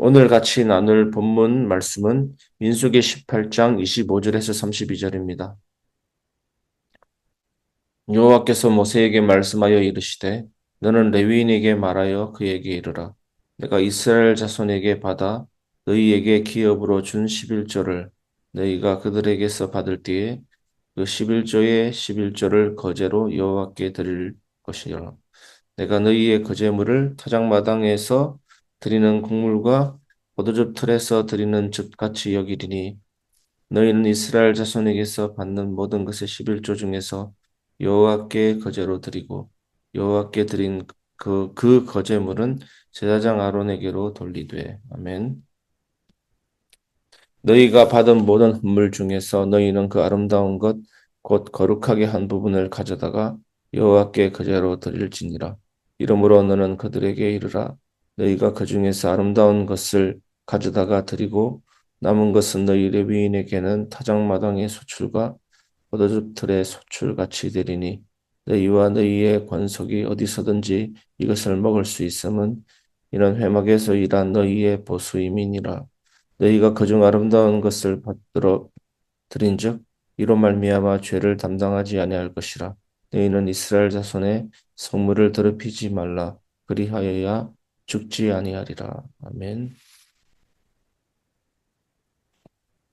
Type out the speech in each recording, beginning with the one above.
오늘 같이 나눌 본문 말씀은 민수기 18장 25절에서 32절입니다. 여호와께서 모세에게 말씀하여 이르시되 너는 레위인에게 말하여 그에게 이르라. 내가 이스라엘 자손에게 받아 너희에게 기업으로 준 11조를 너희가 그들에게서 받을 때에 그 11조의 11조를 거제로 여호와께 드릴 것이라. 내가 너희의 거제물을 타작마당에서 드리는 곡물과 포도즙 틀에서 드리는 즙같이 여기리니 너희는 이스라엘 자손에게서 받는 모든 것의 11조 중에서 여호와께 거제로 드리고 여호와께 드린 그 거제물은 제사장 아론에게로 돌리되. 아멘. 너희가 받은 모든 헌물 중에서 너희는 그 아름다운 것 곧 거룩하게 한 부분을 가져다가 여호와께 거제로 드릴지니라. 이러므로 너는 그들에게 이르라. 너희가 그 중에서 아름다운 것을 가져다가 드리고 남은 것은 너희 레위인에게는 타작마당의 소출과 포도즙 틀의 소출같이 되리니 너희와 너희의 권속이 어디서든지 이것을 먹을 수 있음은 이는 회막에서 일한 너희의 보수임이니라. 너희가 그중 아름다운 것을 받들어 드린즉 이로 말미암아 죄를 담당하지 아니할 것이라. 너희는 이스라엘 자손의 성물을 더럽히지 말라. 그리하여야 죽지 아니하리라. 아멘.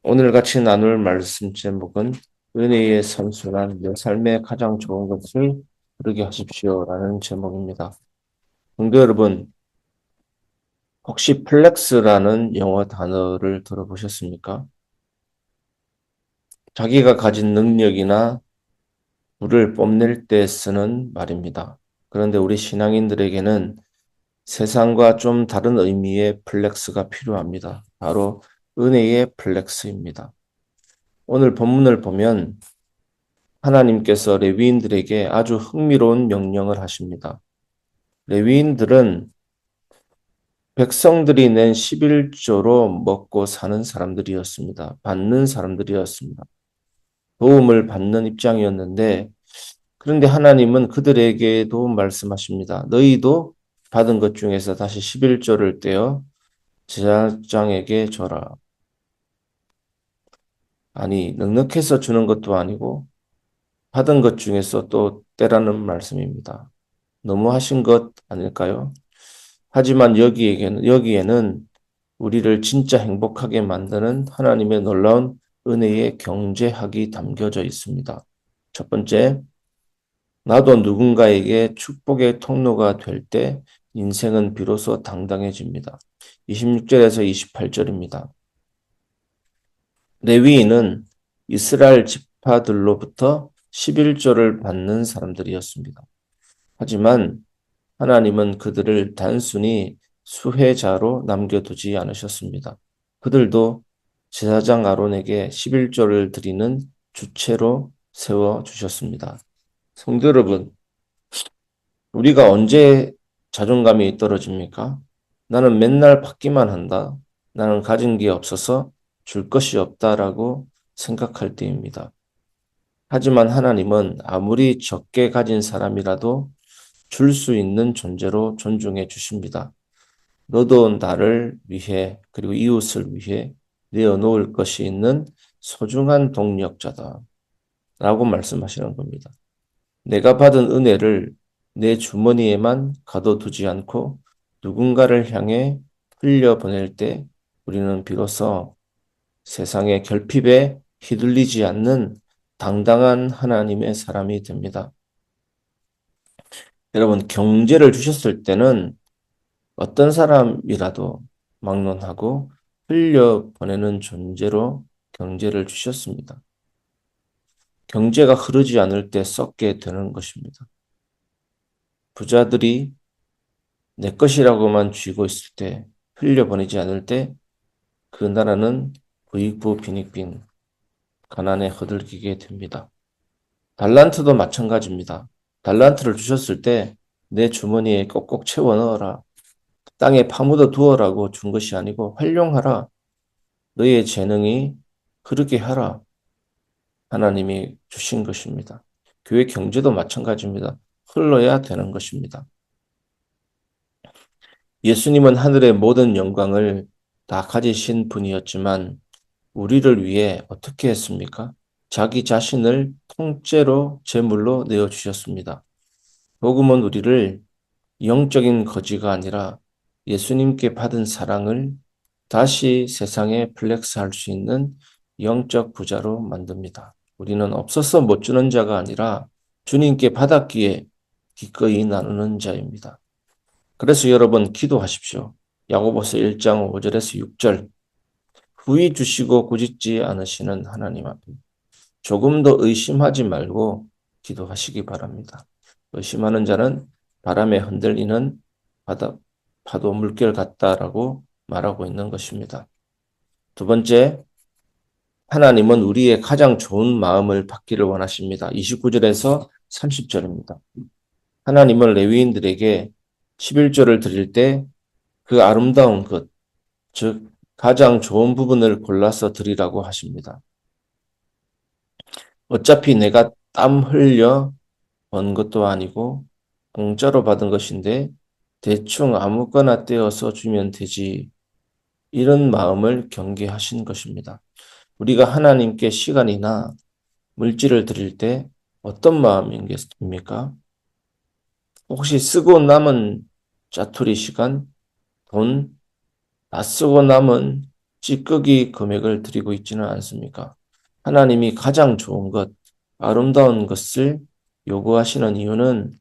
오늘 같이 나눌 말씀 제목은 은혜의 선순환, 내 삶의 가장 좋은 것을 부르게 하십시오라는 제목입니다. 성도 여러분, 혹시 플렉스라는 영어 단어를 들어보셨습니까? 자기가 가진 능력이나 부를 뽐낼 때 쓰는 말입니다. 그런데 우리 신앙인들에게는 세상과 좀 다른 의미의 플렉스가 필요합니다. 바로 은혜의 플렉스입니다. 오늘 본문을 보면 하나님께서 레위인들에게 아주 흥미로운 명령을 하십니다. 레위인들은 백성들이 낸 11조로 먹고 사는 사람들이었습니다. 받는 사람들이었습니다. 도움을 받는 입장이었는데 그런데 하나님은 그들에게도 말씀하십니다. 너희도 받은 것 중에서 다시 11조를 떼어 제사장에게 줘라. 아니, 넉넉해서 주는 것도 아니고 받은 것 중에서 또 떼라는 말씀입니다. 너무하신 것 아닐까요? 하지만 여기에는 우리를 진짜 행복하게 만드는 하나님의 놀라운 은혜의 경제학이 담겨져 있습니다. 첫 번째, 나도 누군가에게 축복의 통로가 될 때 인생은 비로소 당당해집니다. 26절에서 28절입니다. 레위인은 이스라엘 지파들로부터 11조를 받는 사람들이었습니다. 하지만 하나님은 그들을 단순히 수혜자로 남겨두지 않으셨습니다. 그들도 제사장 아론에게 11조를 드리는 주체로 세워주셨습니다. 성도 여러분, 우리가 언제 자존감이 떨어집니까? 나는 맨날 받기만 한다. 나는 가진 게 없어서 줄 것이 없다라고 생각할 때입니다. 하지만 하나님은 아무리 적게 가진 사람이라도 줄 수 있는 존재로 존중해 주십니다. 너도 나를 위해 그리고 이웃을 위해 내어놓을 것이 있는 소중한 동력자다 라고 말씀하시는 겁니다. 내가 받은 은혜를 내 주머니에만 가둬두지 않고 누군가를 향해 흘려보낼 때 우리는 비로소 세상의 결핍에 휘둘리지 않는 당당한 하나님의 사람이 됩니다. 여러분, 경제를 주셨을 때는 어떤 사람이라도 막론하고 흘려보내는 존재로 경제를 주셨습니다. 경제가 흐르지 않을 때 썩게 되는 것입니다. 부자들이 내 것이라고만 쥐고 있을 때, 흘려보내지 않을 때 그 나라는 부익부 빈익빈, 가난에 허들기게 됩니다. 달란트도 마찬가지입니다. 달란트를 주셨을 때 내 주머니에 꼭꼭 채워 넣어라. 땅에 파묻어 두어라고 준 것이 아니고 활용하라. 너의 재능이 흐르게 하라. 하나님이 주신 것입니다. 교회 경제도 마찬가지입니다. 흘러야 되는 것입니다. 예수님은 하늘의 모든 영광을 다 가지신 분이었지만 우리를 위해 어떻게 했습니까? 자기 자신을 통째로 제물로 내어주셨습니다. 복음은 우리를 영적인 거지가 아니라 예수님께 받은 사랑을 다시 세상에 플렉스할 수 있는 영적 부자로 만듭니다. 우리는 없어서 못 주는 자가 아니라 주님께 받았기에 기꺼이 나누는 자입니다. 그래서 여러분 기도하십시오. 야고보서 1장 5절에서 6절. 후히 주시고 꾸짖지 않으시는 하나님 앞에 조금 더 의심하지 말고 기도하시기 바랍니다. 의심하는 자는 바람에 흔들리는 파도 물결 같다라고 말하고 있는 것입니다. 두 번째, 하나님은 우리의 가장 좋은 마음을 받기를 원하십니다. 29절에서 30절입니다. 하나님은 레위인들에게 11조를 드릴 때 그 아름다운 것, 즉 가장 좋은 부분을 골라서 드리라고 하십니다. 어차피 내가 땀 흘려 번 것도 아니고 공짜로 받은 것인데 대충 아무거나 떼어서 주면 되지. 이런 마음을 경계하신 것입니다. 우리가 하나님께 시간이나 물질을 드릴 때 어떤 마음입니까? 혹시 쓰고 남은 짜투리 시간, 돈, 다 쓰고 남은 찌꺼기 금액을 드리고 있지는 않습니까? 하나님이 가장 좋은 것, 아름다운 것을 요구하시는 이유는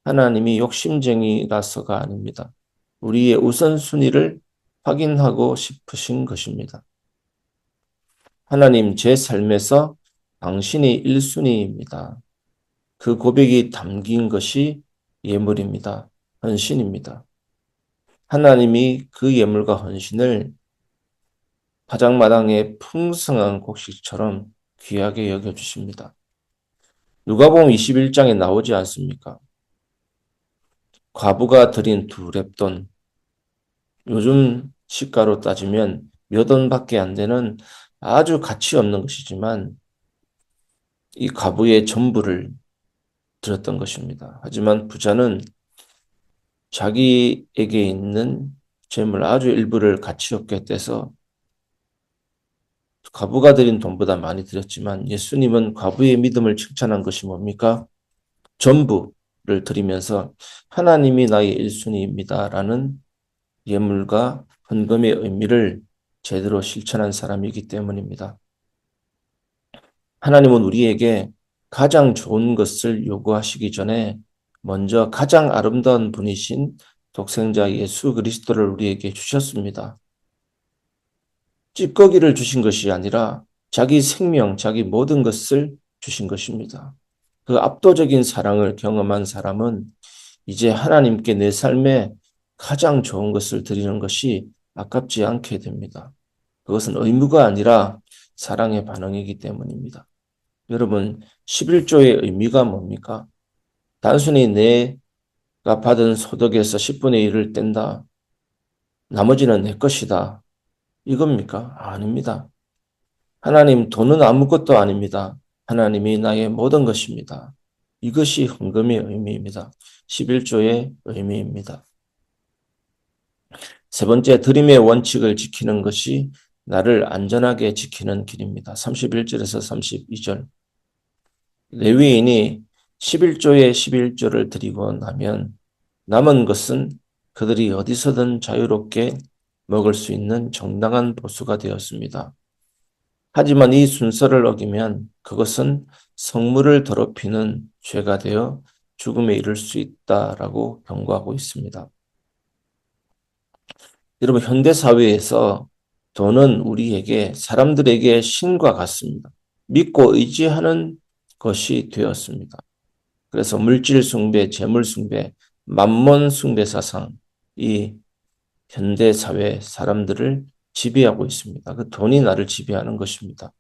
하나님이 욕심쟁이라서가 아닙니다. 우리의 우선순위를 확인하고 싶으신 것입니다. 하나님, 제 삶에서 당신이 1순위입니다. 그 고백이 담긴 것이 예물입니다. 헌신입니다. 하나님이 그 예물과 헌신을 파장마당의 풍성한 곡식처럼 귀하게 여겨주십니다. 누가복음 21장에 나오지 않습니까? 과부가 드린 2렙돈, 요즘 시가로 따지면 몇 원밖에 안 되는 아주 가치 없는 것이지만 이 과부의 전부를 드렸던 것입니다. 하지만 부자는 자기에게 있는 재물 아주 일부를 가치 없게 떼서 과부가 드린 돈보다 많이 드렸지만 예수님은 과부의 믿음을 칭찬한 것이 뭡니까? 전부를 드리면서 하나님이 나의 1순위입니다라는 예물과 헌금의 의미를 제대로 실천한 사람이기 때문입니다. 하나님은 우리에게 가장 좋은 것을 요구하시기 전에 먼저 가장 아름다운 분이신 독생자 예수 그리스도를 우리에게 주셨습니다. 찌꺼기를 주신 것이 아니라 자기 생명, 자기 모든 것을 주신 것입니다. 그 압도적인 사랑을 경험한 사람은 이제 하나님께 내 삶에 가장 좋은 것을 드리는 것이 아깝지 않게 됩니다. 그것은 의무가 아니라 사랑의 반응이기 때문입니다. 여러분, 11조의 의미가 뭡니까? 단순히 내가 받은 소득에서 10분의 1을 뗀다. 나머지는 내 것이다. 이겁니까? 아닙니다. 하나님, 돈은 아무것도 아닙니다. 하나님이 나의 모든 것입니다. 이것이 헌금의 의미입니다. 11조의 의미입니다. 세 번째, 드림의 원칙을 지키는 것이 나를 안전하게 지키는 길입니다. 31절에서 32절. 레위인이 11조의 11조를 드리고 나면 남은 것은 그들이 어디서든 자유롭게 먹을 수 있는 정당한 보수가 되었습니다. 하지만 이 순서를 어기면 그것은 성물을 더럽히는 죄가 되어 죽음에 이를 수 있다라고 경고하고 있습니다. 여러분, 현대사회에서 돈은 우리에게 사람들에게 신과 같습니다. 믿고 의지하는 것이 되었습니다. 그래서 물질 숭배, 재물 숭배, 만몬 숭배 사상, 이 현대사회 사람들을 지배하고 있습니다. 그 돈이 나를 지배하는 것입니다.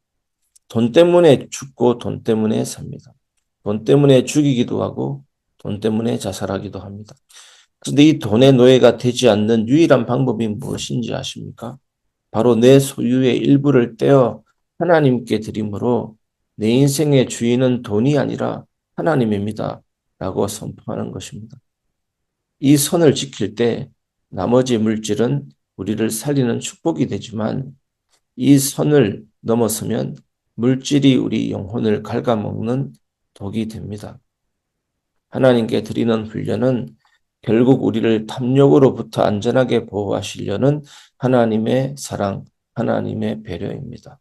돈 때문에 죽고 돈 때문에 삽니다. 돈 때문에 죽이기도 하고 돈 때문에 자살하기도 합니다. 그런데 이 돈의 노예가 되지 않는 유일한 방법이 무엇인지 아십니까? 바로 내 소유의 일부를 떼어 하나님께 드림으로 내 인생의 주인은 돈이 아니라 하나님입니다. 라고 선포하는 것입니다. 이 선을 지킬 때 나머지 물질은 우리를 살리는 축복이 되지만 이 선을 넘어서면 물질이 우리 영혼을 갉아먹는 독이 됩니다. 하나님께 드리는 훈련은 결국 우리를 탐욕으로부터 안전하게 보호하시려는 하나님의 사랑, 하나님의 배려입니다.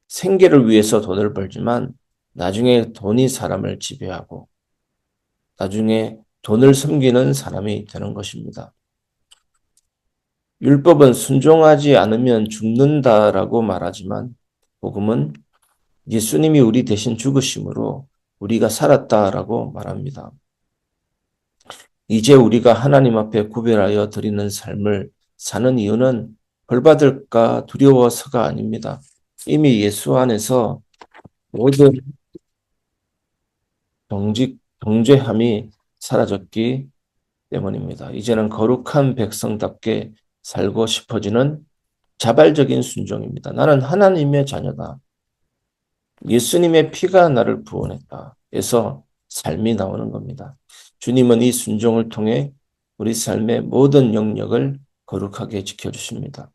생계를 위해서 돈을 벌지만 나중에 돈이 사람을 지배하고 나중에 돈을 섬기는 사람이 되는 것입니다. 율법은 순종하지 않으면 죽는다라고 말하지만 복음은 예수님이 우리 대신 죽으심으로 우리가 살았다라고 말합니다. 이제 우리가 하나님 앞에 구별하여 드리는 삶을 사는 이유는 벌받을까 두려워서가 아닙니다. 이미 예수 안에서 모든 정죄함이 사라졌기 때문입니다. 이제는 거룩한 백성답게 살고 싶어지는 자발적인 순종입니다. 나는 하나님의 자녀다. 예수님의 피가 나를 구원했다. 에서 삶이 나오는 겁니다. 주님은 이 순종을 통해 우리 삶의 모든 영역을 거룩하게 지켜주십니다.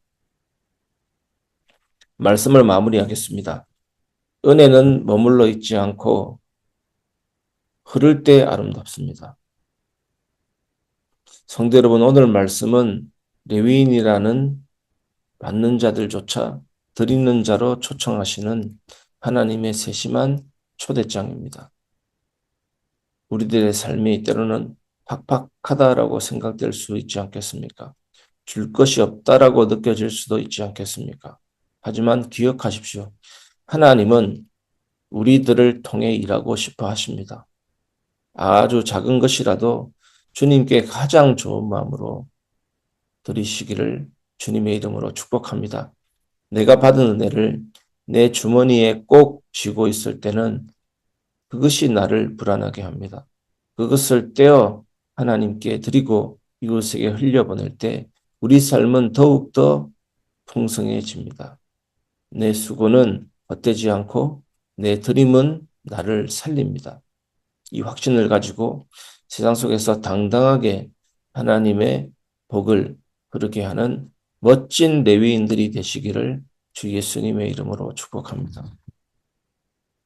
말씀을 마무리하겠습니다. 은혜는 머물러 있지 않고 흐를 때 아름답습니다. 성도 여러분, 오늘 말씀은 레위인이라는 받는 자들조차 드리는 자로 초청하시는 하나님의 세심한 초대장입니다. 우리들의 삶이 때로는 팍팍하다라고 생각될 수 있지 않겠습니까? 줄 것이 없다라고 느껴질 수도 있지 않겠습니까? 하지만 기억하십시오. 하나님은 우리들을 통해 일하고 싶어 하십니다. 아주 작은 것이라도 주님께 가장 좋은 마음으로 드리시기를 주님의 이름으로 축복합니다. 내가 받은 은혜를 내 주머니에 꼭 쥐고 있을 때는 그것이 나를 불안하게 합니다. 그것을 떼어 하나님께 드리고 이웃에게 흘려보낼 때 우리 삶은 더욱더 풍성해집니다. 내 수고는 헛되지 않고 내 드림은 나를 살립니다. 이 확신을 가지고 세상 속에서 당당하게 하나님의 복을 그렇게 하는 멋진 레위인들이 되시기를 주 예수님의 이름으로 축복합니다.